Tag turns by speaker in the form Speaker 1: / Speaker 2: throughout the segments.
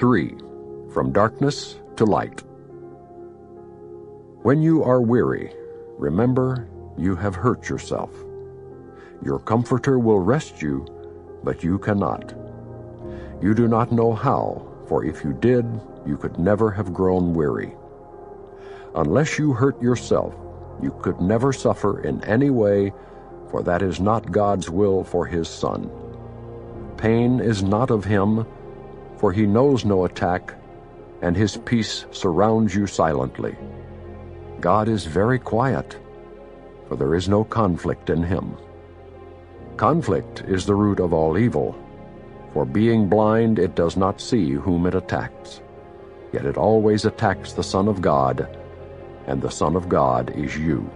Speaker 1: 3. From darkness to light. When you are weary, remember you have hurt yourself. Your comforter will rest you, but you cannot. You do not know how, for if you did, you could never have grown weary. Unless you hurt yourself, you could never suffer in any way, for that is not God's will for his Son. Pain is not of him, for he knows no attack, and his peace surrounds you silently. God is very quiet, for there is no conflict in him. Conflict is the root of all evil, for being blind it does not see whom it attacks. Yet it always attacks the Son of God, and the Son of God is you.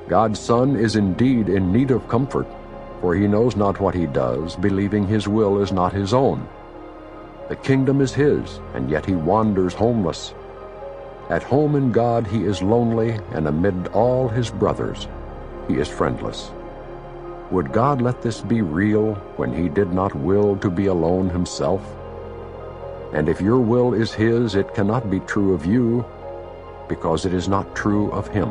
Speaker 1: God's Son is indeed in need of comfort, for he knows not what he does, believing his will is not his own. The kingdom is his, and yet he wanders homeless. At home in God he is lonely, and amid all his brothers he is friendless. Would God let this be real when he did not will to be alone himself? And if your will is his, it cannot be true of you, because it is not true of him.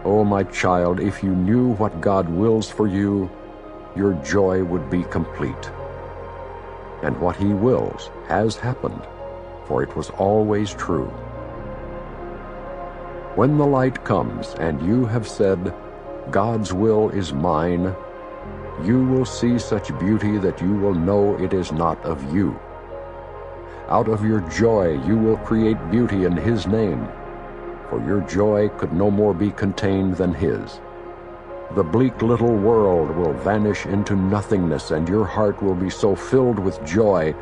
Speaker 1: Oh, my child, if you knew what God wills for you, your joy would be complete. And what he wills has happened, for it was always true. When the light comes and you have said, God's will is mine, you will see such beauty that you will know it is not of you. Out of your joy you will create beauty in his name, for your joy could no more be contained than his. The bleak little world will vanish into nothingness, and your heart will be so filled with joy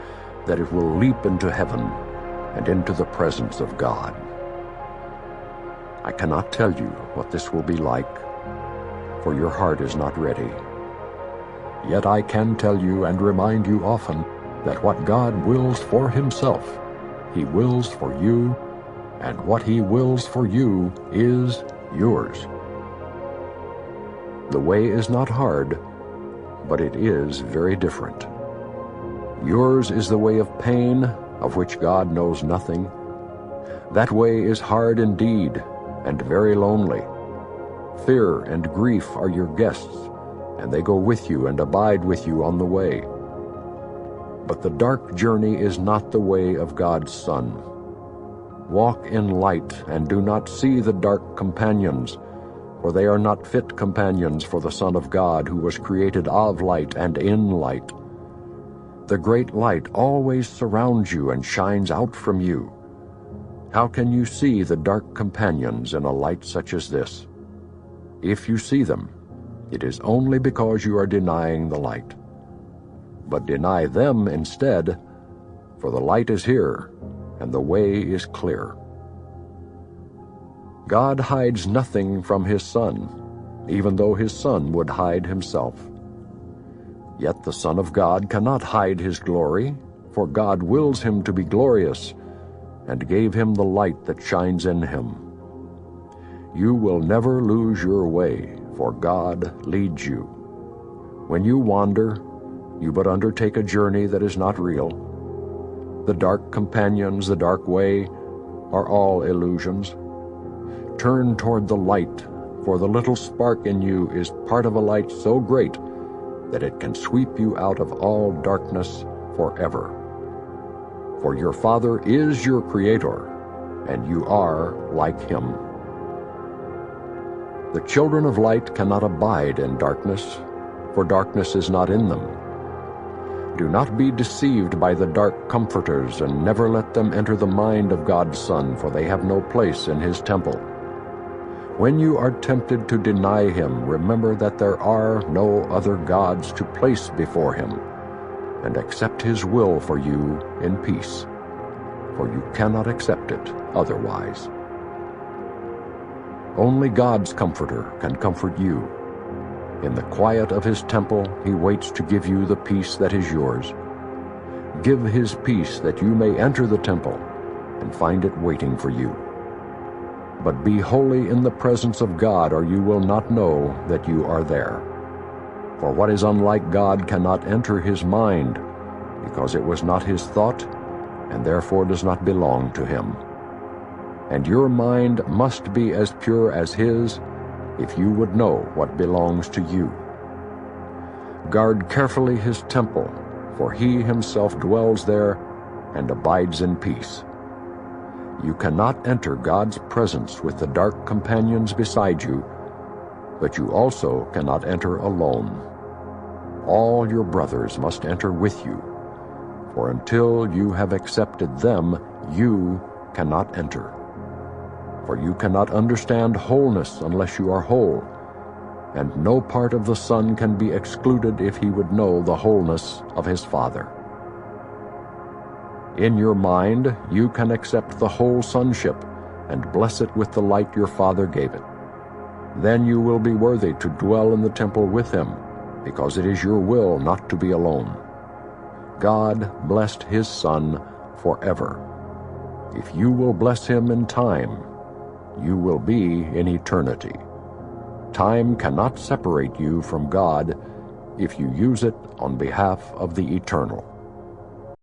Speaker 1: that it will leap into heaven and into the presence of God. I cannot tell you what this will be like, for your heart is not ready. Yet I can tell you and remind you often that what God wills for himself, he wills for you, and what he wills for you is yours. The way is not hard, but it is very different. Yours is the way of pain, of which God knows nothing. That way is hard indeed, and very lonely. Fear and grief are your guests, and they go with you and abide with you on the way. But the dark journey is not the way of God's Son. Walk in light, and do not see the dark companions, for they are not fit companions for the Son of God, who was created of light and in light. The great light always surrounds you and shines out from you. How can you see the dark companions in a light such as this? If you see them, it is only because you are denying the light. But deny them instead, for the light is here, and the way is clear. God hides nothing from his Son, even though his Son would hide himself. Yet the Son of God cannot hide his glory, for God wills him to be glorious, and gave him the light that shines in him. You will never lose your way, for God leads you. When you wander, you but undertake a journey that is not real. The dark companions, the dark way, are all illusions. Turn toward the light, for the little spark in you is part of a light so great that it can sweep you out of all darkness forever. For your Father is your Creator, and you are like him. The children of light cannot abide in darkness, for darkness is not in them. Do not be deceived by the dark comforters, and never let them enter the mind of God's Son, for they have no place in his temple. When you are tempted to deny him, remember that there are no other gods to place before him, and accept his will for you in peace, for you cannot accept it otherwise. Only God's comforter can comfort you. In the quiet of his temple, he waits to give you the peace that is yours. Give his peace that you may enter the temple and find it waiting for you. But be holy in the presence of God, or you will not know that you are there. For what is unlike God cannot enter his mind, because it was not his thought, and therefore does not belong to him. And your mind must be as pure as his, if you would know what belongs to you. Guard carefully his temple, for he himself dwells there and abides in peace. You cannot enter God's presence with the dark companions beside you, but you also cannot enter alone. All your brothers must enter with you, for until you have accepted them, you cannot enter. For you cannot understand wholeness unless you are whole, and no part of the Son can be excluded if he would know the wholeness of his Father. In your mind you can accept the whole sonship and bless it with the light your Father gave it. Then you will be worthy to dwell in the temple with him, because it is your will not to be alone. God blessed his Son forever. If you will bless him in time, you will be in eternity. Time cannot separate you from God if you use it on behalf of the eternal.